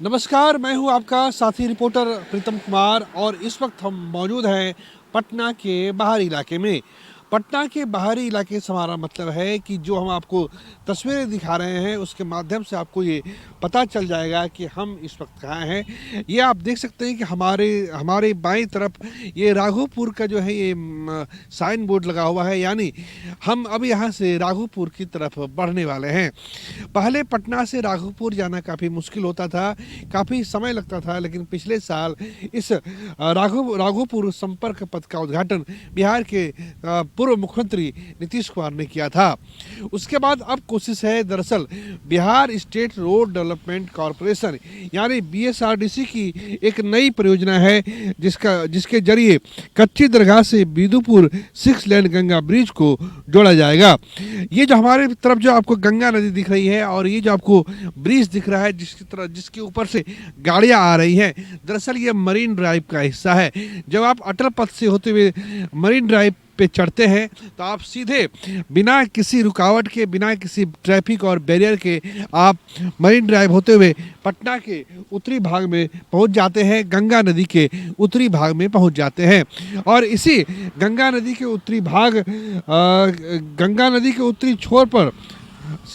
नमस्कार, मैं हूं आपका साथी रिपोर्टर प्रीतम कुमार और इस वक्त हम मौजूद हैं पटना के बाहरी इलाके में। पटना के बाहरी इलाके से हमारा मतलब है कि जो हम आपको तस्वीरें दिखा रहे हैं उसके माध्यम से आपको ये पता चल जाएगा कि हम इस वक्त कहाँ हैं। ये आप देख सकते हैं कि हमारे हमारे बाईं तरफ ये राघोपुर का जो है ये साइन बोर्ड लगा हुआ है, यानी हम अब यहाँ से राघोपुर की तरफ बढ़ने वाले हैं। पहले पटना से राघोपुर जाना काफ़ी मुश्किल होता था, काफ़ी समय लगता था, लेकिन पिछले साल इस राघोपुर संपर्क पथ का उद्घाटन बिहार के पूर्व मुख्यमंत्री नीतीश कुमार ने किया था। उसके बाद अब कोशिश है, दरअसल Bihar state road development corporation यानी बीएसआरडीसी की एक नई परियोजना है जिसके जरिए कच्ची दरगाह से बिदुपुर 6 लेन गंगा ब्रिज को जोड़ा जाएगा। ये जो हमारे तरफ जो आपको गंगा नदी दिख रही है और ये जो आपको ब्रिज दिख रहा है जिसके ऊपर से गाड़ियां आ रही हैं, दरअसल ये मरीन ड्राइव का हिस्सा है। जब आप अटल पथ से होते हुए मरीन ड्राइव पे चढ़ते हैं तो आप सीधे बिना किसी रुकावट के, बिना किसी ट्रैफिक और बैरियर के आप मरीन ड्राइव होते हुए पटना के उत्तरी भाग में पहुंच जाते हैं, गंगा नदी के उत्तरी भाग में पहुंच जाते हैं। और इसी गंगा नदी के उत्तरी भाग गंगा नदी के उत्तरी छोर पर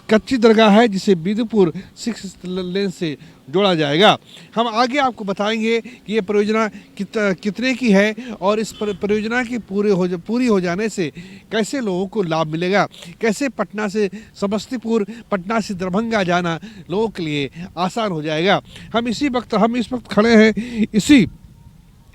कच्ची दरगाह है जिसे बिदुपुर 6 लेन से जोड़ा जाएगा। हम आगे आपको बताएंगे कि ये परियोजना कितने की है और इस परियोजना की पूरी हो जाने से कैसे लोगों को लाभ मिलेगा, कैसे पटना से समस्तीपुर, पटना से दरभंगा जाना लोगों के लिए आसान हो जाएगा। हम इस वक्त खड़े हैं इसी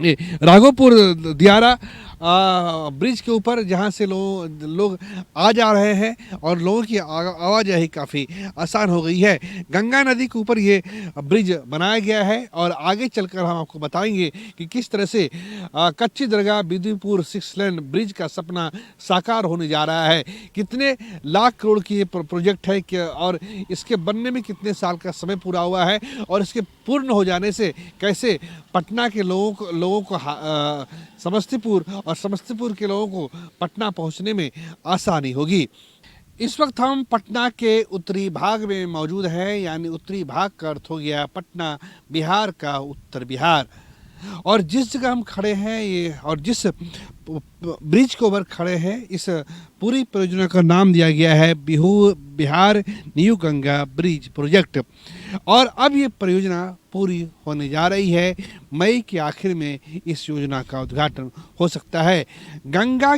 राघोपुर दियारा ब्रिज के ऊपर, जहाँ से लोग आ जा रहे हैं और लोगों की आवाजाही काफ़ी आसान हो गई है। गंगा नदी के ऊपर ये ब्रिज बनाया गया है और आगे चलकर हम आपको बताएंगे कि किस तरह से कच्ची दरगाह बिदुपुर 6 लेन ब्रिज का सपना साकार होने जा रहा है। कितने लाख करोड़ की ये प्रोजेक्ट है और इसके बनने में कितने साल का समय पूरा हुआ है और इसके पूर्ण हो जाने से कैसे पटना के लोगों को समस्तीपुर और समस्तीपुर के लोगों को पटना पहुंचने में आसानी होगी। इस वक्त हम पटना के उत्तरी भाग में मौजूद हैं, यानी उत्तरी भाग का अर्थ हो गया पटना, बिहार का उत्तर बिहार। और जिस जगह हम खड़े हैं ये और जिस ब्रिज के ऊपर खड़े हैं, इस पूरी परियोजना का नाम दिया गया है Bihar new Ganga bridge project. और अब ये परियोजना पूरी होने जा रही है। मई के आखिर में इस योजना का उद्घाटन हो सकता है। गंगा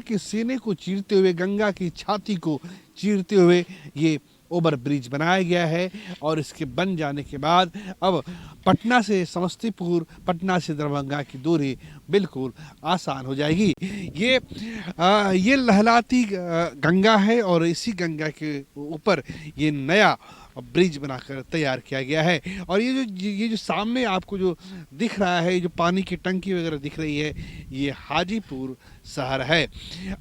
के सीने को चीरते हुए, गंगा की छाती को चीरते हुए ये ओवर ब्रिज बनाया गया है और इसके बन जाने के बाद अब पटना से समस्तीपुर, पटना से दरभंगा की दूरी बिल्कुल आसान हो जाएगी। ये लहलाती गंगा है और इसी गंगा के ऊपर ये नया ब्रिज बनाकर तैयार किया गया है। और ये जो सामने आपको जो दिख रहा है, जो पानी की टंकी वगैरह दिख रही है, ये हाजीपुर शहर है।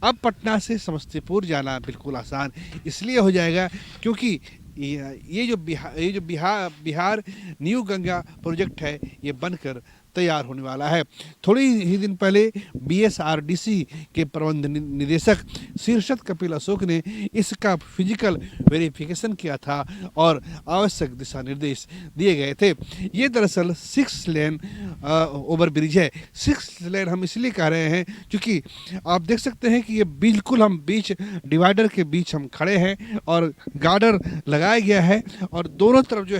अब पटना से समस्तीपुर जाना बिल्कुल आसान इसलिए हो जाएगा क्योंकि ये जो बिहार न्यू गंगा प्रोजेक्ट है ये बनकर तैयार होने वाला है। थोड़ी ही दिन पहले बीएसआरडीसी के प्रबंध निदेशक शीर्षद कपिल अशोक ने इसका फिजिकल वेरिफिकेशन किया था और आवश्यक दिशा निर्देश दिए गए थे। ये दरअसल 6 लेन ओवर ब्रिज है। 6 लेन हम इसलिए कह रहे हैं क्योंकि आप देख सकते हैं कि ये बिल्कुल हम बीच डिवाइडर के बीच हम खड़े हैं और गार्डर लगाया गया है और दोनों तरफ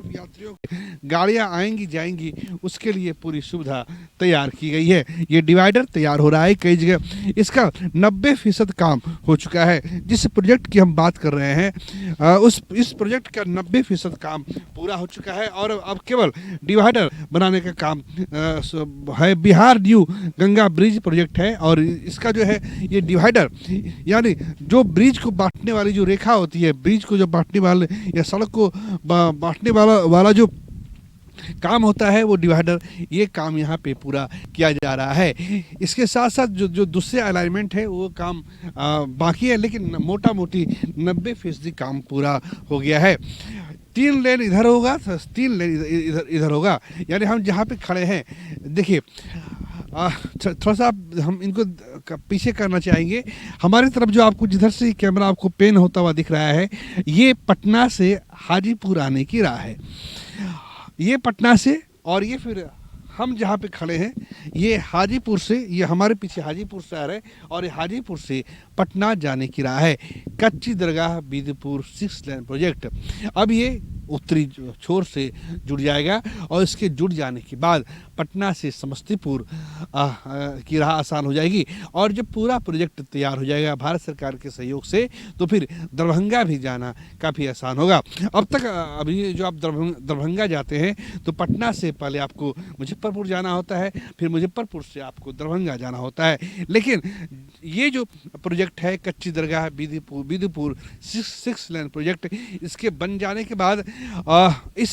यात्रियों गाड़ियां आएंगी जाएंगी, उसके लिए पूरी सुविधा तैयार की गई है। ये डिवाइडर तैयार हो रहा है कई जगह। इसका 90% काम हो चुका है। जिस प्रोजेक्ट की हम बात कर रहे हैं इस प्रोजेक्ट का 90% काम पूरा हो चुका है और अब केवल डिवाइडर बनाने का काम है। Bihar new Ganga bridge project है और इसका जो है ये डिवाइडर यानी जो ब्रिज को बांटने वाली जो रेखा होती है, ब्रिज को जो बांटने वाले या सड़क को बांटने वाला जो काम होता है, वो डिवाइडर, ये काम यहाँ पे पूरा किया जा रहा है। इसके साथ साथ जो दूसरे अलाइनमेंट है वो काम बाकी है, लेकिन मोटा मोटी 90% काम पूरा हो गया है। 3 लेन इधर होगा, 3 लेन इधर होगा। यानी हम जहाँ पे खड़े हैं देखिए थोड़ा सा हम इनको पीछे करना चाहेंगे। हमारी तरफ जो आपको जिधर से कैमरा आपको पेन होता हुआ दिख रहा है, ये पटना से हाजीपुर आने की राह है। ये पटना से, और ये फिर हम जहाँ पे खड़े हैं ये हाजीपुर से, ये हमारे पीछे हाजीपुर शहर है और ये हाजीपुर से पटना जाने की राह है। कच्ची दरगाह बीदीपुर 6 लेन प्रोजेक्ट अब ये उत्तरी छोर से जुड़ जाएगा और इसके जुड़ जाने के बाद पटना से समस्तीपुर की राह आसान हो जाएगी। और जब पूरा प्रोजेक्ट तैयार हो जाएगा भारत सरकार के सहयोग से, तो फिर दरभंगा भी जाना काफ़ी आसान होगा। अब तक अभी जो आप दरभंगा जाते हैं तो पटना से पहले आपको मुजफ्फरपुर जाना होता है, फिर मुजफ्फरपुर से आपको दरभंगा जाना होता है। लेकिन ये जो प्रोजेक्ट है कच्ची दरगाह बीदीपुर 6 लेन प्रोजेक्ट, इसके बन जाने के बाद इस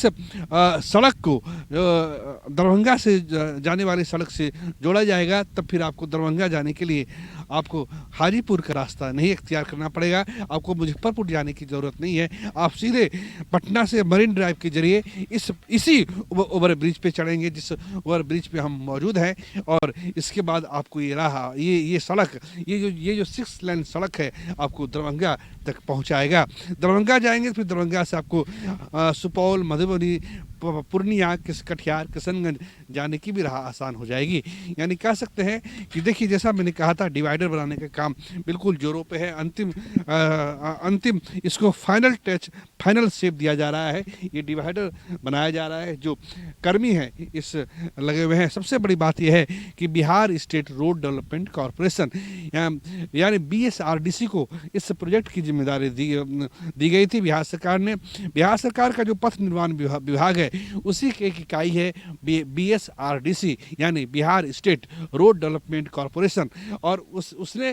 सड़क को दरभंगा से जाने वाली सड़क से जोड़ा जाएगा। तब फिर आपको दरभंगा जाने के लिए आपको हाजीपुर का रास्ता नहीं इख्तियार करना पड़ेगा, आपको मुजफ्फरपुर जाने की ज़रूरत नहीं है। आप सीधे पटना से मरीन ड्राइव के जरिए इसी ओवर ब्रिज पे चढ़ेंगे जिस ओवर ब्रिज पे हम मौजूद हैं, और इसके बाद आपको ये राह ये सड़क ये जो 6 लेन सड़क है आपको दरभंगा तक पहुंचाएगा। दरभंगा जाएंगे फिर दरभंगा से आपको सुपौल, मधुबनी, पूर्णिया, कटिहार, किशनगंज जाने की भी राह आसान हो जाएगी। यानी कह सकते हैं कि देखिए, जैसा मैंने कहा था डिवाइडर बनाने का काम बिल्कुल जोरों पे है। अंतिम इसको फाइनल टच, फाइनल शेप दिया जा रहा है। ये डिवाइडर बनाया जा रहा है, जो कर्मी है इस लगे हुए हैं। सबसे बड़ी बात यह है कि Bihar state road development corporation यानी BSRDC को इस प्रोजेक्ट की जिम्मेदारी दी गई थी। बिहार सरकार का जो पथ निर्माण विभाग है उसी की एक इकाई है BSRDC यानी Bihar state road development corporation. और उसने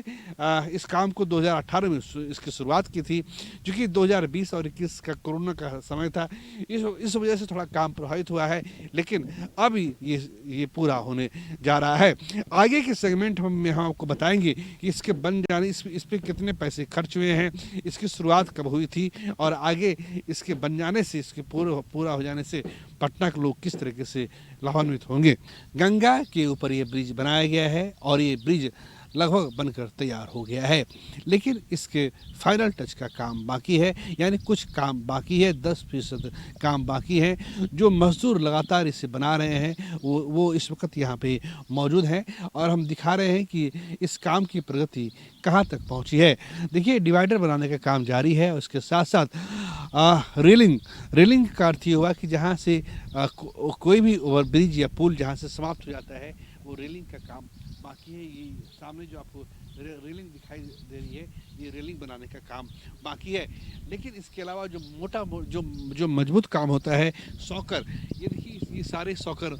इस काम को 2018 में इसकी शुरुआत की थी। क्योंकि 2020 और 21 का कोरोना का समय था, इस वजह से थोड़ा काम प्रभावित हुआ है, लेकिन अब ये पूरा होने जा रहा है। आगे के सेगमेंट में हम आपको बताएंगे कि इसके बन जाने इस पे कितने पैसे खर्च हुए हैं, इसकी शुरुआत कब हुई थी, और आगे इसके बन जाने से, इसके पूरा हो जाने से पटना के लोग किस तरीके से लाभान्वित होंगे। गंगा के ऊपर ये ब्रिज बनाया गया है और ये ब्रिज लगभग बनकर तैयार हो गया है, लेकिन इसके फाइनल टच का काम बाकी है। यानी कुछ काम बाकी है, 10% काम बाकी है। जो मजदूर लगातार इसे बना रहे हैं वो इस वक्त यहाँ पे मौजूद हैं और हम दिखा रहे हैं कि इस काम की प्रगति कहाँ तक पहुँची है। देखिए, डिवाइडर बनाने का काम जारी है और उसके साथ साथ रेलिंग का अर्थ ये हुआ कि जहाँ से कोई भी ओवर ब्रिज या पुल जहाँ से समाप्त हो जाता है वो रेलिंग का काम बाकी है। ये सामने जो आपको रेलिंग दिखाई दे रही है, ये रेलिंग बनाने का काम बाकी है। लेकिन इसके अलावा जो मजबूत काम होता है, सॉकर, ये देखिए, ये सारे सॉकर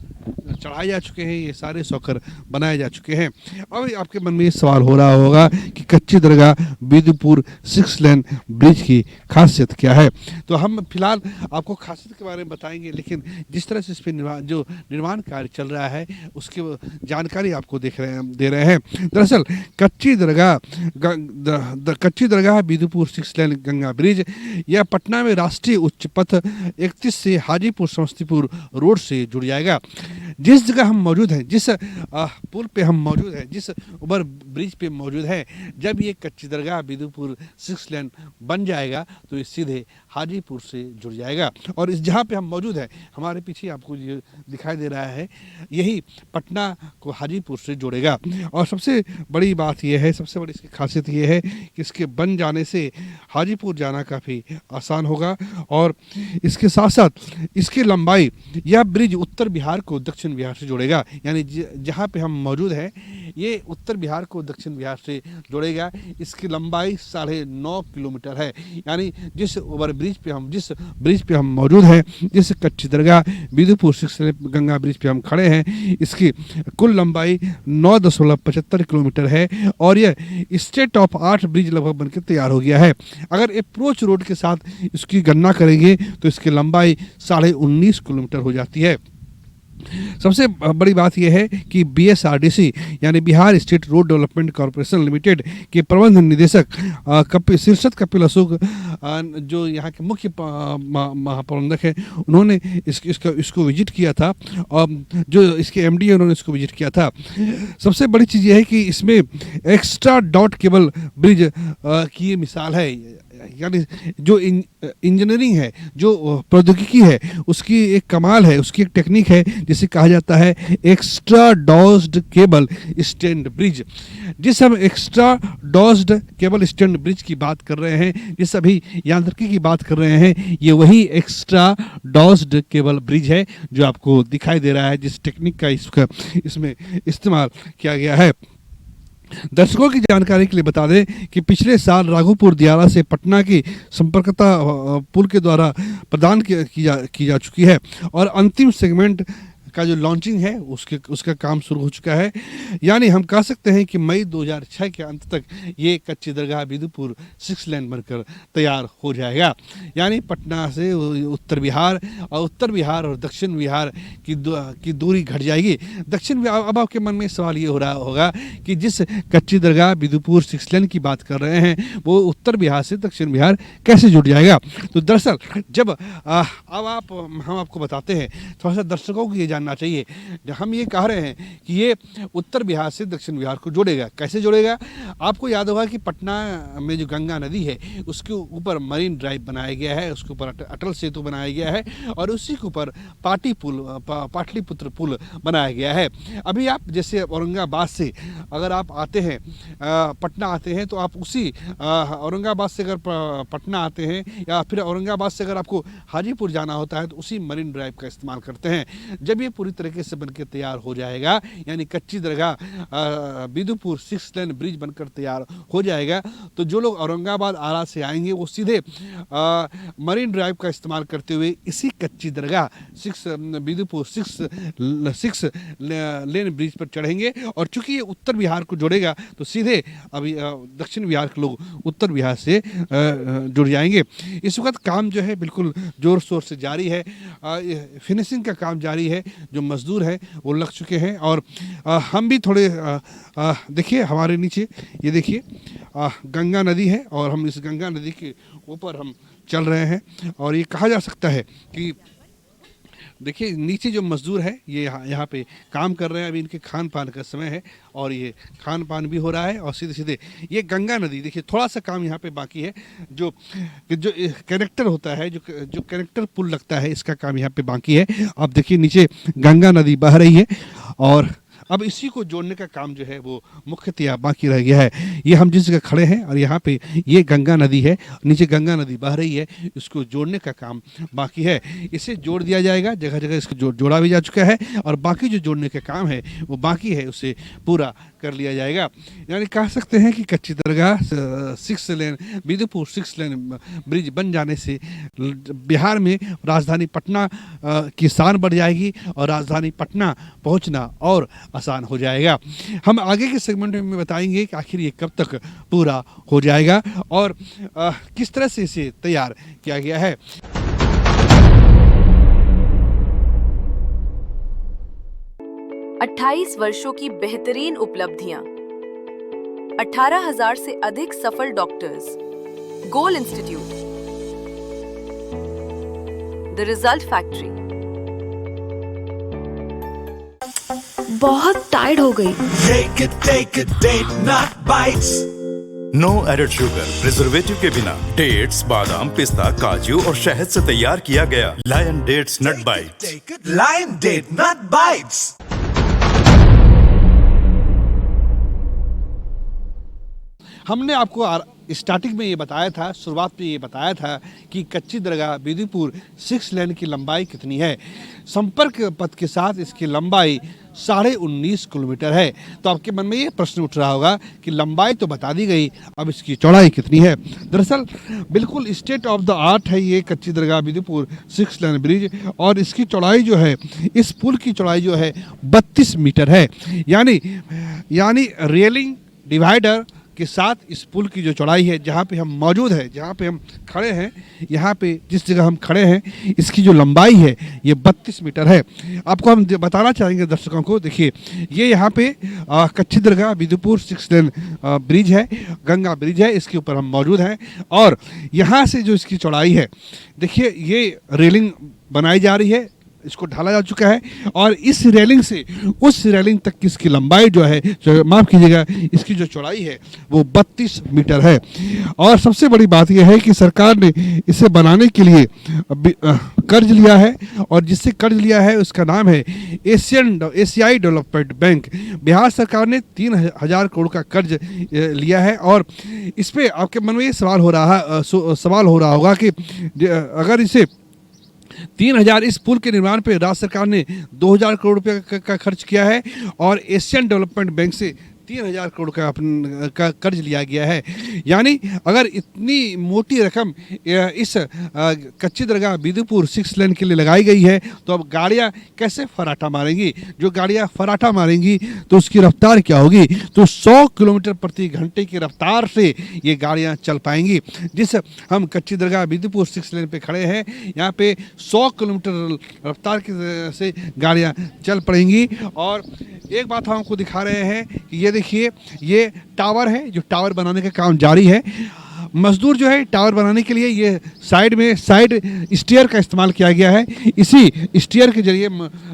चढ़ाए जा चुके हैं, ये सारे सॉकर बनाए जा चुके हैं। अब आपके मन में ये सवाल हो रहा होगा कि कच्ची दरगाह बीदीपुर 6 लेन ब्रिज की खासियत क्या है। तो हम फिलहाल आपको खासियत के बारे में बताएंगे, लेकिन जिस तरह से इस पर जो निर्माण कार्य चल रहा है उसकी जानकारी आपको दे रहे हैं। दरअसल कच्ची दरगाह बीदीपुर 6 लेन गंगा ब्रिज यह पटना में राष्ट्रीय उच्च पथ 31 से हाजीपुर समस्तीपुर रोड से जुड़ जाएगा। जिस जगह हम मौजूद हैं, जिस पुल पे हम मौजूद हैं, जिस ओवर ब्रिज पे मौजूद है, जब ये कच्ची दरगाह बीदीपुर 6 लेन बन जाएगा तो ये सीधे हाजीपुर से जुड़ जाएगा। और इस जहाँ पे हम मौजूद हैं, हमारे पीछे आपको ये दिखाई दे रहा है, यही पटना को हाजीपुर से जोड़ेगा। और सबसे बड़ी बात यह है, सबसे बड़ी इसकी खासियत ये है कि इसके बन जाने से हाजीपुर जाना काफ़ी आसान होगा। और इसके साथ साथ इसकी लंबाई, यह ब्रिज उत्तर बिहार को दक्षिण बिहार से जोड़ेगा। यानी जहाँ पे हम मौजूद हैं ये उत्तर बिहार को दक्षिण बिहार से जोड़ेगा। इसकी लंबाई 9.5 किलोमीटर है। यानी जिस ब्रिज पे हम मौजूद हैं, जिस कच्ची दरगाह बीदीपुर 6 लेन गंगा ब्रिज पे हम खड़े हैं, इसकी कुल लंबाई 9.75 किलोमीटर है और यह स्टेट ऑफ आर्ट ब्रिज लगभग बनकर तैयार हो गया है। अगर अप्रोच रोड के साथ इसकी गणना करेंगे तो इसकी लंबाई 19.5 किलोमीटर हो जाती है। सबसे बड़ी बात यह है कि बीएसआरडीसी यानी Bihar state road development corporation limited के प्रबंध निदेशक शीर्षद कपिल अशोक जो यहाँ के मुख्य महाप्रबंधक हैं, उन्होंने इसको विजिट किया था और जो इसके एमडी है उन्होंने इसको विजिट किया था। सबसे बड़ी चीज़ यह है कि इसमें एक्स्ट्रा डॉट केबल ब्रिज की ये मिसाल है, यानी जो इंजीनियरिंग है, जो प्रौद्योगिकी है, उसकी एक कमाल है, उसकी एक टेक्निक है जिसे कहा जाता है एक्स्ट्रा डॉज्ड केबल स्टैंड ब्रिज। जिस हम एक्स्ट्रा डॉज्ड केबल स्टैंड ब्रिज की बात कर रहे हैं, जिस अभी यांत्रिकी की बात कर रहे हैं, ये वही एक्स्ट्रा डॉज्ड केबल ब्रिज है जो आपको दिखाई दे रहा है, जिस टेक्निक का इसमें इस्तेमाल किया गया है। दर्शकों की जानकारी के लिए बता दें कि पिछले साल राघोपुर दियारा से पटना की संपर्कता पुल के द्वारा प्रदान की जा चुकी है और अंतिम सेगमेंट का जो लॉन्चिंग है उसका काम शुरू हो चुका है। यानी हम कह सकते हैं कि मई 2006 के अंत तक ये कच्ची दरगाह बिदुपुर 6 लेन बनकर तैयार हो जाएगा। यानी पटना से उत्तर बिहार और दक्षिण बिहार की दूरी घट जाएगी। दक्षिण बिहार, अब आपके मन में सवाल ये हो रहा होगा कि जिस कच्ची दरगाह बिदुपुर 6 लेन की बात कर रहे हैं वो उत्तर बिहार से दक्षिण बिहार कैसे जुड़ जाएगा। तो दरअसल जब हम आपको बताते हैं, थोड़ा सा दर्शकों को ये जानना चाहिए। हम ये कह रहे हैं कि ये उत्तर बिहार से दक्षिण बिहार को जोड़ेगा। कैसे जोड़ेगा? आपको याद होगा कि पटना में जो गंगा नदी है उसके ऊपर मरीन ड्राइव बनाया गया है, उसके ऊपर अटल सेतु बनाया गया है और उसी के ऊपर पाटलिपुत्र पुल बनाया गया है। अभी आप जैसे औरंगाबाद से अगर आप आते हैं, पटना आते हैं, तो आप उसी औरंगाबाद से अगर पटना आते हैं या फिर औरंगाबाद से अगर आपको हाजीपुर जाना होता है तो उसी मरीन ड्राइव का इस्तेमाल करते हैं। जब ये पूरी तरीके से बनकर तैयार हो जाएगा, यानी कच्ची दरगाह बिदुपुर 6 लेन ब्रिज बनकर तैयार हो जाएगा, तो जो लोग औरंगाबाद आरा से आएंगे वो सीधे मरीन ड्राइव का इस्तेमाल करते हुए इसी कच्ची दरगाह बिदुपुर 6 लेन ब्रिज पर चढ़ेंगे। और चूंकि ये उत्तर बिहार को जोड़ेगा तो सीधे अभी दक्षिण बिहार के लोग उत्तर बिहार से जुड़ जाएंगे। इस वक्त काम जो है बिल्कुल जोर शोर से जारी है, फिनिशिंग का काम जारी है। जो मजदूर हैं वो लग चुके हैं और हम भी थोड़े देखिए हमारे नीचे ये देखिए गंगा नदी है और हम इस गंगा नदी के ऊपर हम चल रहे हैं और ये कहा जा सकता है कि देखिए नीचे जो मजदूर है ये यहाँ पे काम कर रहे हैं। अभी इनके खान पान का समय है और ये खान पान भी हो रहा है और सीधे सीधे ये गंगा नदी देखिए थोड़ा सा काम यहाँ पे बाकी है। जो कनेक्टर होता है, जो कनेक्टर पुल लगता है, इसका काम यहाँ पे बाकी है। अब देखिए नीचे गंगा नदी बह रही है और अब इसी को जोड़ने का काम जो है वो मुख्यतया बाकी रह गया है। ये हम जिस जगह खड़े हैं और यहाँ पे ये गंगा नदी है, नीचे गंगा नदी बह रही है, इसको जोड़ने का काम बाकी है। इसे जोड़ दिया जाएगा, जगह जगह इसको जोड़ा भी जा चुका है और बाकी जो जोड़ने का काम है वो बाकी है, उसे पूरा कर लिया जाएगा। यानी कह सकते हैं कि कच्ची दरगाह 6 लेन बिदुपुर 6 लेन ब्रिज बन जाने से बिहार में राजधानी पटना की शान बढ़ जाएगी और राजधानी पटना पहुँचना और आसान हो जाएगा। हम आगे के सेगमेंट में बताएंगे कि आखिर ये कब तक पूरा हो जाएगा और किस तरह से इसे तैयार किया गया है। 28 वर्षों की बेहतरीन उपलब्धियां, 18,000 से अधिक सफल doctors, Goal Institute, the result factory. बहुत टायर्ड हो गई। Take a date, not bites. No added sugar, preservative के बिना डेट्स, बादाम, पिस्ता, काजू और शहद से तैयार किया गया Lion dates nut bites. Lion date, not bites. हमने आपको स्टार्टिंग में ये बताया था, शुरुआत में ये बताया था कि कच्ची दरगाह बिदुपुर 6 लेन की लंबाई कितनी है। संपर्क पथ के साथ इसकी लंबाई 19.5 किलोमीटर है। तो आपके मन में ये प्रश्न उठ रहा होगा कि लंबाई तो बता दी गई, अब इसकी चौड़ाई कितनी है। दरअसल बिल्कुल स्टेट ऑफ द आर्ट है ये कच्ची दरगाह बिदुपुर 6 लेन ब्रिज और इसकी चौड़ाई जो है, इस पुल की चौड़ाई जो है 32 मीटर है। यानी रेलिंग डिवाइडर के साथ इस पुल की जो चौड़ाई है, जहाँ पे हम मौजूद हैं, जहाँ पे हम खड़े हैं, यहाँ पे जिस जगह हम खड़े हैं, इसकी जो लंबाई है ये 32 मीटर है। आपको हम बताना चाहेंगे दर्शकों को, देखिए ये यहाँ पे कच्ची दरगाह बिदुपुर 6 लेन ब्रिज है, गंगा ब्रिज है, इसके ऊपर हम मौजूद हैं। और यहाँ से जो इसकी चौड़ाई है, देखिए ये रेलिंग बनाई जा रही है, इसको ढाला जा चुका है, और इस रेलिंग से उस रेलिंग तक की इसकी लंबाई जो है, माफ़ कीजिएगा, इसकी जो चौड़ाई है वो 32 मीटर है। और सबसे बड़ी बात यह है कि सरकार ने इसे बनाने के लिए कर्ज लिया है, और जिससे कर्ज लिया है उसका नाम है एशियाई डेवलपमेंट बैंक। बिहार सरकार ने 3000 करोड़ का कर्ज लिया है। और इस पर आपके मन में ये सवाल हो रहा होगा कि अगर इसे 3000 इस पुल के निर्माण पे राज्य सरकार ने 2000 करोड़ रुपए का खर्च किया है, और एशियन डेवलपमेंट बैंक से 3000 करोड़ का कर्ज लिया गया है। यानी अगर इतनी मोटी रकम इस कच्ची दरगाह बिदुपुर 6 लेन के लिए लगाई गई है, तो अब गाड़ियां कैसे फराटा मारेंगी? जो गाड़ियां फराटा मारेंगी तो उसकी रफ्तार क्या होगी? तो 100 किलोमीटर प्रति घंटे की रफ्तार से ये गाड़ियां चल पाएंगी। जिस हम कच्ची दरगाह बिदुपुर 6 लेन पे खड़े हैं, यहाँ पे 100 किलोमीटर रफ्तार से गाड़ियां चल पड़ेंगी। और एक बात हम आपको दिखा रहे हैं कि ये देखिए, ये टावर है, जो टावर बनाने का काम जारी है। मजदूर जो है टावर बनाने के लिए ये साइड स्टीयर का इस्तेमाल किया गया है। इसी स्टीयर के जरिए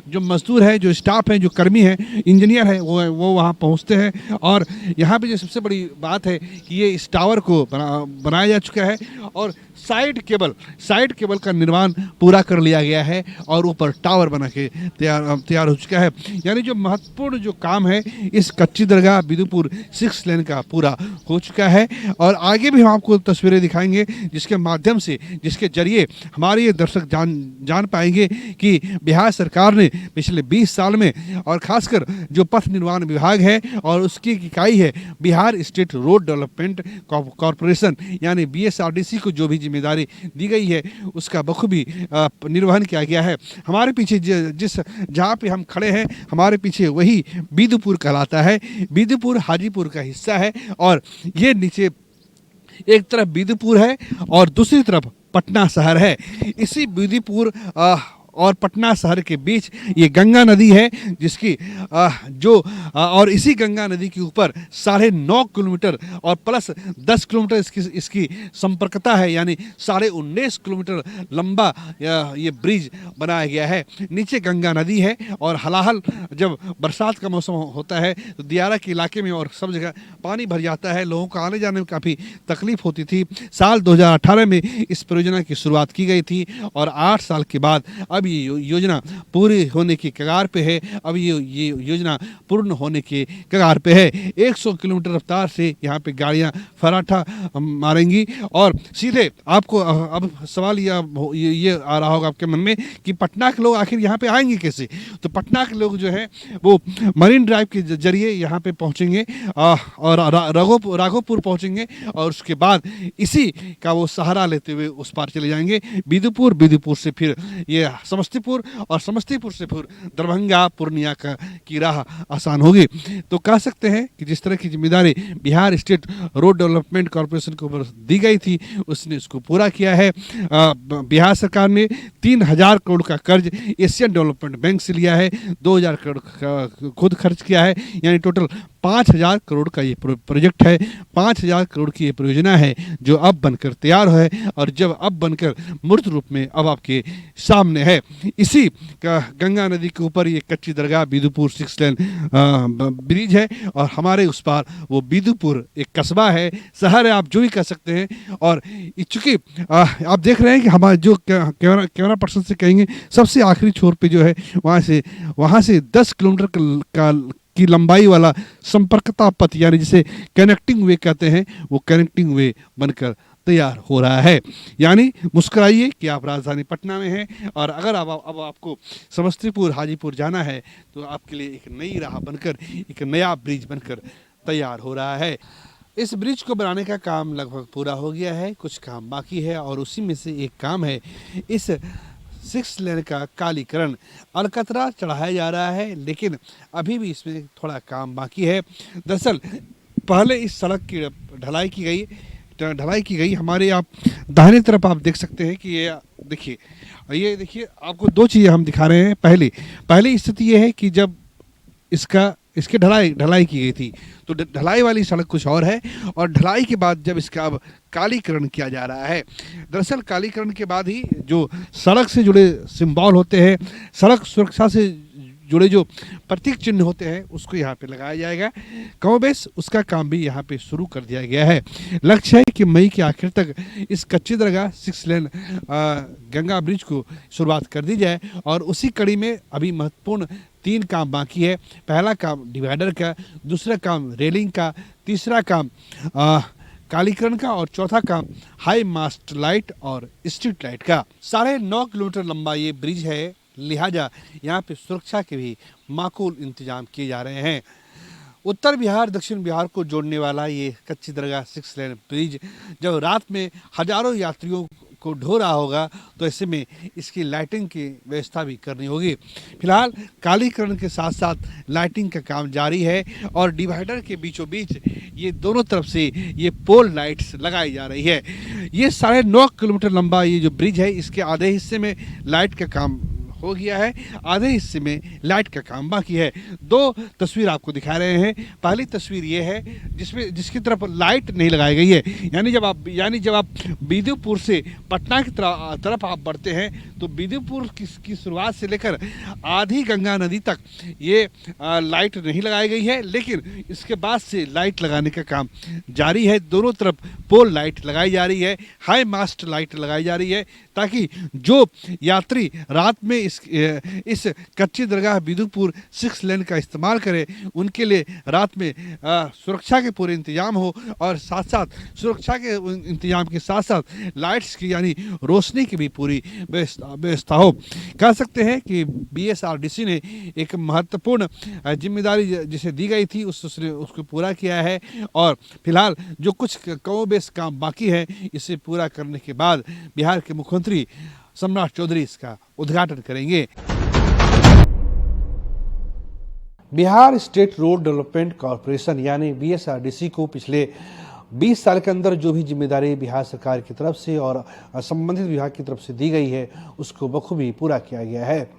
जो मजदूर है, जो स्टाफ है, जो कर्मी है, इंजीनियर है, वो वहाँ पहुँचते हैं। और यहाँ पे जो सबसे बड़ी बात है कि ये इस टावर को बनाया जा चुका है, और साइड केबल का निर्माण पूरा कर लिया गया है, और ऊपर टावर बना के तैयार हो चुका है। यानी जो महत्वपूर्ण जो काम है इस कच्ची दरगाह बिदुपुर 6 लेन का पूरा हो चुका है। और आगे भी हम आपको तस्वीरें दिखाएंगे, जिसके जरिए हमारे ये दर्शक जान पाएंगे कि बिहार सरकार ने पिछले 20 साल में, और खासकर जो पथ निर्माण विभाग है और उसकी इकाई है Bihar state road development corporation, यानी BSRDC को जो भी जिम्मेदारी दी गई है उसका बखूबी निर्वहन किया गया है। हमारे पीछे जहाँ पे हम खड़े हैं, हमारे पीछे वही बिदुपुर कहलाता है। बिदुपुर हाजीपुर का हिस्सा है, और ये नीचे एक तरफ बिदुपुर है और दूसरी तरफ पटना शहर है। इसी बिदुपुर और पटना शहर के बीच ये गंगा नदी है, जिसकी और इसी गंगा नदी के ऊपर 9.5 किलोमीटर और प्लस 10 किलोमीटर इसकी संपर्कता है, यानी 19.5 किलोमीटर लंबा ये ब्रिज बनाया गया है। नीचे गंगा नदी है, और हलाहल जब बरसात का मौसम होता है तो दियारा के इलाके में और सब जगह पानी भर जाता है, लोगों को आने जाने में काफ़ी तकलीफ होती थी। साल 2018 में इस परियोजना की शुरुआत की गई थी, और 8 साल के बाद अब ये योजना पूरी होने की कगार पे है। अब ये योजना पूर्ण होने के कगार पे है। 100 किलोमीटर रफ्तार से यहाँ पे गाड़ियाँ फराठा मारेंगी, और सीधे आपको अब सवाल ये आ रहा होगा आपके मन में कि पटना के लोग आखिर यहाँ पे आएंगे कैसे? तो पटना के लोग जो है वो मरीन ड्राइव के जरिए यहाँ पे पहुँचेंगे, और राघोपुर पहुँचेंगे, और उसके बाद इसी का वो सहारा लेते हुए उस पार चले जाएंगे बिदुपुर से फिर ये समस्तीपुर, और समस्तीपुर से फिर दरभंगा पूर्णिया की राह आसान होगी। तो कह सकते हैं कि जिस तरह की जिम्मेदारी Bihar state road development corporation को ऊपर दी गई थी, उसने इसको पूरा किया है। बिहार सरकार ने 3000 करोड़ का कर्ज एशियन डेवलपमेंट बैंक से लिया है, 2000 करोड़ खुद खर्च किया है, यानी टोटल 5000 करोड़ का ये प्रोजेक्ट है। 5000 करोड़ की ये परियोजना है जो अब बनकर तैयार है, और जब अब बनकर मूर्त रूप में अब आपके सामने है। इसी का गंगा नदी के ऊपर ये कच्ची दरगाह बिदुपुर 6 लेन ब्रिज है, और हमारे उस पार वो बिदुपुर एक कस्बा है, शहर है, आप जो भी कह सकते हैं। और चूंकि आप देख रहे हैं कि हमारे जो कैमरा पर्सन से कहेंगे, सबसे आखिरी छोर पे जो है वहाँ से 10 किलोमीटर की लंबाई वाला संपर्कता पथ, यानी जिसे कनेक्टिंग वे कहते हैं, वो कनेक्टिंग वे बनकर तैयार हो रहा है। यानी मुस्कुराइए कि आप राजधानी पटना में हैं, और अगर अब आपको समस्तीपुर हाजीपुर जाना है तो आपके लिए एक नई राह बनकर, एक नया ब्रिज बनकर तैयार हो रहा है। इस ब्रिज को बनाने का काम लगभग पूरा हो गया है, कुछ काम बाकी है, और उसी में से एक काम है इस 6 लेन का कालीकरण। अलकतरा चढ़ाया जा रहा है, लेकिन अभी भी इसमें थोड़ा काम बाकी है। दरअसल पहले इस सड़क की ढलाई की गई। हमारे आप दाहिने तरफ आप देख सकते हैं कि ये देखिए आपको दो चीज़ें हम दिखा रहे हैं। पहली स्थिति ये है कि जब इसकी ढलाई की गई थी तो ढलाई वाली सड़क कुछ और है, और ढलाई के बाद जब इसका अब कालीकरण किया जा रहा है। दरअसल कालीकरण के बाद ही जो सड़क से जुड़े सिंबल होते हैं, सड़क सुरक्षा से जुड़े जो प्रतीक चिन्ह होते हैं, उसको यहाँ पे लगाया जाएगा। कमोबेश उसका काम भी यहाँ पे शुरू कर दिया गया है। लक्ष्य है कि मई के आखिर तक इस कच्ची दरगाह 6 लेन गंगा ब्रिज को शुरुआत कर दी जाए, और उसी कड़ी में अभी महत्वपूर्ण 3 काम बाकी है। पहला काम डिवाइडर का, दूसरा काम रेलिंग का, तीसरा काम कालीकरण का, और चौथा काम हाई मास्ट लाइट और स्ट्रीट लाइट का। 9.5 किलोमीटर लंबा ये ब्रिज है, लिहाजा यहाँ पे सुरक्षा के भी माकूल इंतजाम किए जा रहे हैं। उत्तर बिहार दक्षिण बिहार को जोड़ने वाला ये कच्ची दरगाह 6 लेन ब्रिज जब रात में हजारों यात्रियों को ढो रहा होगा, तो ऐसे में इसकी लाइटिंग की व्यवस्था भी करनी होगी। फिलहाल कालीकरण के साथ साथ लाइटिंग का काम जारी है, और डिवाइडर के बीचों बीच ये दोनों तरफ से ये पोल लाइट्स लगाई जा रही है। ये 9.5 किलोमीटर लंबा ये जो ब्रिज है, इसके आधे हिस्से में लाइट का काम हो गया है, आधे हिस्से में लाइट का काम बाकी है। 2 तस्वीर आपको दिखा रहे हैं। पहली तस्वीर ये है जिसकी तरफ लाइट नहीं लगाई गई है, यानी जब आप बीदीपुर से पटना की तरफ आप बढ़ते हैं, तो बीदीपुर की शुरुआत से लेकर आधी गंगा नदी तक ये लाइट नहीं लगाई गई है, लेकिन इसके बाद से लाइट लगाने का काम जारी है। दोनों तरफ पोल लाइट लगाई जा रही है, हाई मास्ट लाइट लगाई जा रही है, ताकि जो यात्री रात में इस कच्ची दरगाह बीदीपुर 6 लेन का इस्तेमाल करें, उनके लिए रात में सुरक्षा के पूरे इंतजाम हो, और साथ साथ सुरक्षा के इंतजाम के साथ साथ लाइट्स की यानी रोशनी की भी पूरी व्यवस्था हो। कह सकते हैं कि BSRDC ने एक महत्वपूर्ण जिम्मेदारी जिसे दी गई थी उसने उसको पूरा किया है, और फिलहाल जो कुछ कमोबेश काम बाकी है, इसे पूरा करने के बाद बिहार के मुख्यमंत्री सम्राट चौधरी इसका उद्घाटन करेंगे। Bihar state road development corporation यानी BSRDC को पिछले 20 साल के अंदर जो भी जिम्मेदारी बिहार सरकार की तरफ से और संबंधित विभाग की तरफ से दी गई है, उसको बखूबी पूरा किया गया है।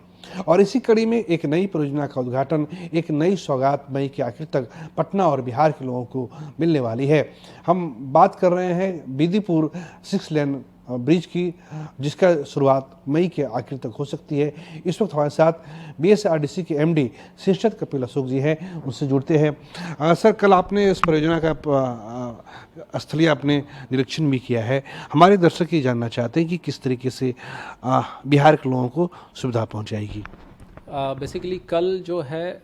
और इसी कड़ी में एक नई परियोजना का उद्घाटन, एक नई सौगात मई के आखिर तक पटना और बिहार के लोगों को मिलने वाली है। हम बात कर रहे हैं बीदीपुर 6 लेन ब्रिज की, जिसका शुरुआत मई के आखिर तक हो सकती है। इस वक्त हमारे साथ BSRDC के MD शीर्षद कपिल अशोक जी हैं, उनसे जुड़ते हैं। सर, कल आपने इस परियोजना का स्थलीय आपने निरीक्षण भी किया है। हमारे दर्शक ये जानना चाहते हैं कि किस तरीके से बिहार के लोगों को सुविधा पहुंचाएगी। बेसिकली कल जो है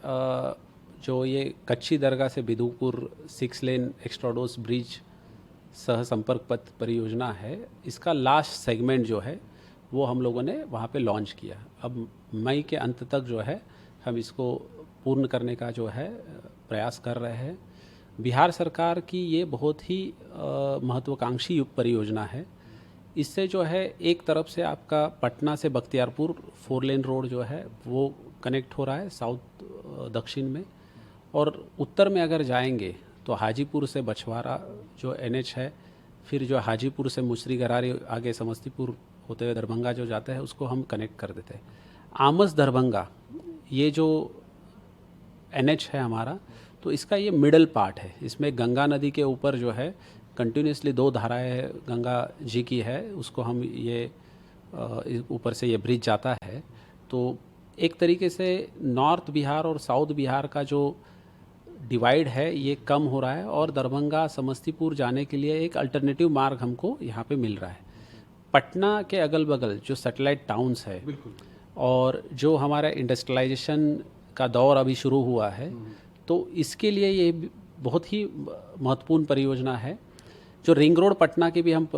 जो ये कच्ची दरगाह से बीदीपुर 6 लेन एक्स्ट्राडोस ब्रिज सह संपर्क पथ परियोजना है, इसका लास्ट सेगमेंट जो है वो हम लोगों ने वहाँ पे लॉन्च किया। अब मई के अंत तक जो है हम इसको पूर्ण करने का जो है प्रयास कर रहे हैं। बिहार सरकार की ये बहुत ही महत्वाकांक्षी परियोजना है। इससे जो है एक तरफ से आपका पटना से बख्तियारपुर 4 लेन रोड जो है वो कनेक्ट हो रहा है साउथ दक्षिण में, और उत्तर में अगर जाएंगे तो हाजीपुर से बछवाड़ा जो NH है, फिर जो हाजीपुर से मुसरी गरारी आगे समस्तीपुर होते हुए दरभंगा जो जाता है, उसको हम कनेक्ट कर देते हैं। आमस दरभंगा ये जो NH है हमारा, तो इसका ये मिडल पार्ट है। इसमें गंगा नदी के ऊपर जो है कंटिन्यूसली 2 धाराएं गंगा जी की है, उसको हम ये ऊपर से ये ब्रिज जाता है। तो एक तरीके से नॉर्थ बिहार और साउथ बिहार का जो डिवाइड है ये कम हो रहा है, और दरभंगा समस्तीपुर जाने के लिए एक अल्टरनेटिव मार्ग हमको यहाँ पे मिल रहा है। पटना के अगल बगल जो सैटेलाइट टाउन्स है और जो हमारा इंडस्ट्रियलाइजेशन का दौर अभी शुरू हुआ है, तो इसके लिए ये बहुत ही महत्वपूर्ण परियोजना है। जो रिंग रोड पटना की भी हम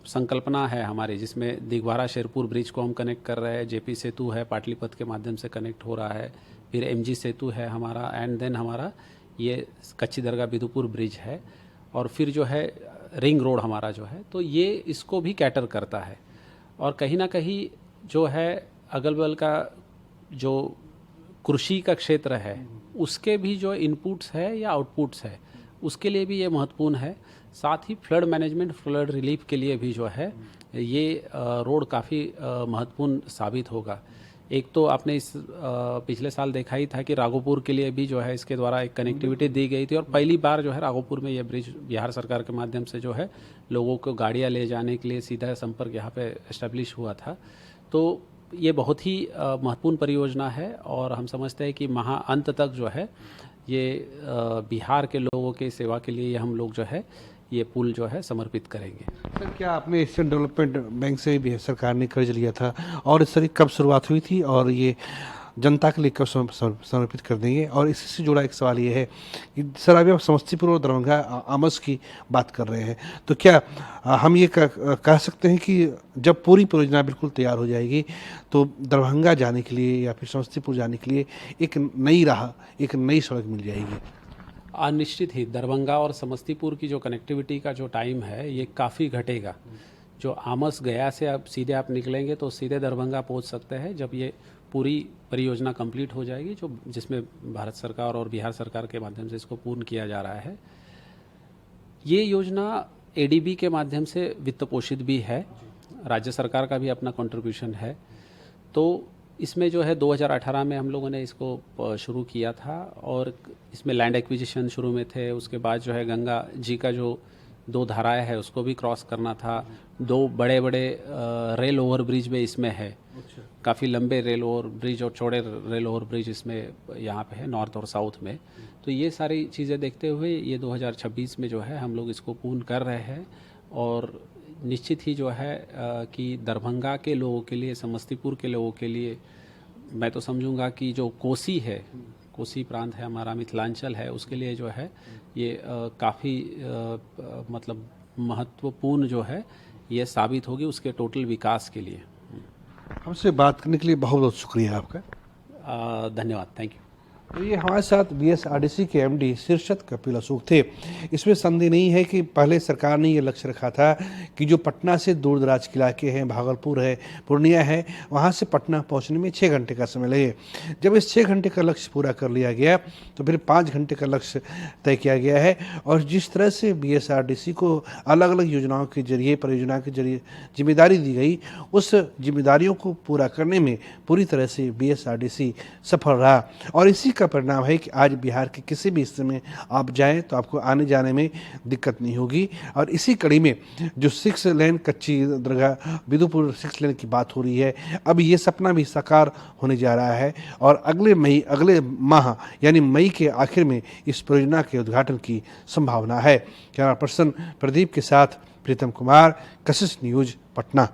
संकल्पना है हमारी, जिसमें दिघवारा शेरपुर ब्रिज को हम कनेक्ट कर रहे हैं, JP सेतु है पाटलिपत के माध्यम से कनेक्ट हो रहा है, फिर MG सेतु है हमारा, एंड देन हमारा ये कच्ची दरगाह बीदीपुर ब्रिज है, और फिर जो है रिंग रोड हमारा जो है, तो ये इसको भी कैटर करता है। और कहीं ना कहीं जो है अगल बगल का जो कृषि का क्षेत्र है, उसके भी जो इनपुट्स है या आउटपुट्स है, उसके लिए भी ये महत्वपूर्ण है। साथ ही फ्लड मैनेजमेंट, फ्लड रिलीफ के लिए भी जो है ये रोड काफ़ी महत्वपूर्ण साबित होगा। एक तो आपने इस पिछले साल देखा ही था कि राघोपुर के लिए भी जो है इसके द्वारा एक कनेक्टिविटी दी गई थी और पहली बार जो है राघोपुर में ये ब्रिज बिहार सरकार के माध्यम से जो है लोगों को गाड़ियाँ ले जाने के लिए सीधा संपर्क यहाँ पे एस्टेब्लिश हुआ था। तो ये बहुत ही महत्वपूर्ण परियोजना है और हम समझते हैं कि अंत तक जो है ये बिहार के लोगों के सेवा के लिए हम लोग जो है ये पुल जो है समर्पित करेंगे। सर, क्या आपने एशियन डेवलपमेंट बैंक से भी सरकार ने कर्ज लिया था और इस तरह कब शुरुआत हुई थी और ये जनता के लिए कब समर्पित कर देंगे? और इसी से जुड़ा एक सवाल ये है कि सर अभी आप समस्तीपुर और दरभंगा आमस की बात कर रहे हैं, तो क्या हम ये कह सकते हैं कि जब पूरी परियोजना बिल्कुल तैयार हो जाएगी तो दरभंगा जाने के लिए या फिर समस्तीपुर जाने के लिए एक नई राह, एक नई सड़क मिल जाएगी? निश्चित ही दरभंगा और समस्तीपुर की जो कनेक्टिविटी का जो टाइम है ये काफ़ी घटेगा। जो आमस गया से अब सीधे आप निकलेंगे तो सीधे दरभंगा पहुंच सकते हैं जब ये पूरी परियोजना कंप्लीट हो जाएगी, जो जिसमें भारत सरकार और बिहार सरकार के माध्यम से इसको पूर्ण किया जा रहा है। ये योजना एडीबी के माध्यम से वित्त पोषित भी है, राज्य सरकार का भी अपना कंट्रीब्यूशन है। तो इसमें जो है 2018 में हम लोगों ने इसको शुरू किया था और इसमें लैंड एक्विजिशन शुरू में थे। उसके बाद जो है गंगा जी का जो 2 धाराएं है उसको भी क्रॉस करना था। 2 बड़े बड़े रेल ओवर ब्रिज में इसमें है, काफ़ी लंबे रेल ओवर ब्रिज और चौड़े रेल ओवर ब्रिज इसमें यहाँ पे है नॉर्थ और साउथ में। तो ये सारी चीज़ें देखते हुए ये 2026 में जो है हम लोग इसको पूर्ण कर रहे हैं और निश्चित ही जो है कि दरभंगा के लोगों के लिए, समस्तीपुर के लोगों के लिए मैं तो समझूंगा कि जो कोसी है, कोसी प्रांत है हमारा, मिथिलांचल है, उसके लिए जो है ये काफ़ी मतलब महत्वपूर्ण जो है ये साबित होगी उसके टोटल विकास के लिए। हमसे बात करने के लिए बहुत बहुत शुक्रिया आपका। धन्यवाद, थैंक यू। तो ये हमारे साथ बीएसआरडीसी के एमडी शीर्षत कपिल अशोक थे। इसमें संदेह नहीं है कि पहले सरकार ने ये लक्ष्य रखा था कि जो पटना से दूर दराज के इलाके हैं, भागलपुर है, पूर्णिया है, वहाँ से पटना पहुँचने में 6 घंटे का समय लगे। जब इस 6 घंटे का लक्ष्य पूरा कर लिया गया तो फिर 5 घंटे का लक्ष्य तय किया गया है और जिस तरह से बीएसआरडीसी को अलग अलग योजनाओं के जरिए, परियोजना के जरिए जिम्मेदारी दी गई, उस जिम्मेदारियों को पूरा करने में पूरी तरह से बीएसआरडीसी सफल रहा और इसी का परिणाम है कि आज बिहार के किसी भी हिस्से में आप जाएं तो आपको आने जाने में दिक्कत नहीं होगी। और इसी कड़ी में जो 6 लेन कच्ची दरगाह बिदुपुर 6 लेन की बात हो रही है, अब ये सपना भी साकार होने जा रहा है और अगले माह यानी मई के आखिर में इस परियोजना के उद्घाटन की संभावना है। कैमरा पर्सन प्रदीप के साथ प्रीतम कुमार, कशिश न्यूज, पटना।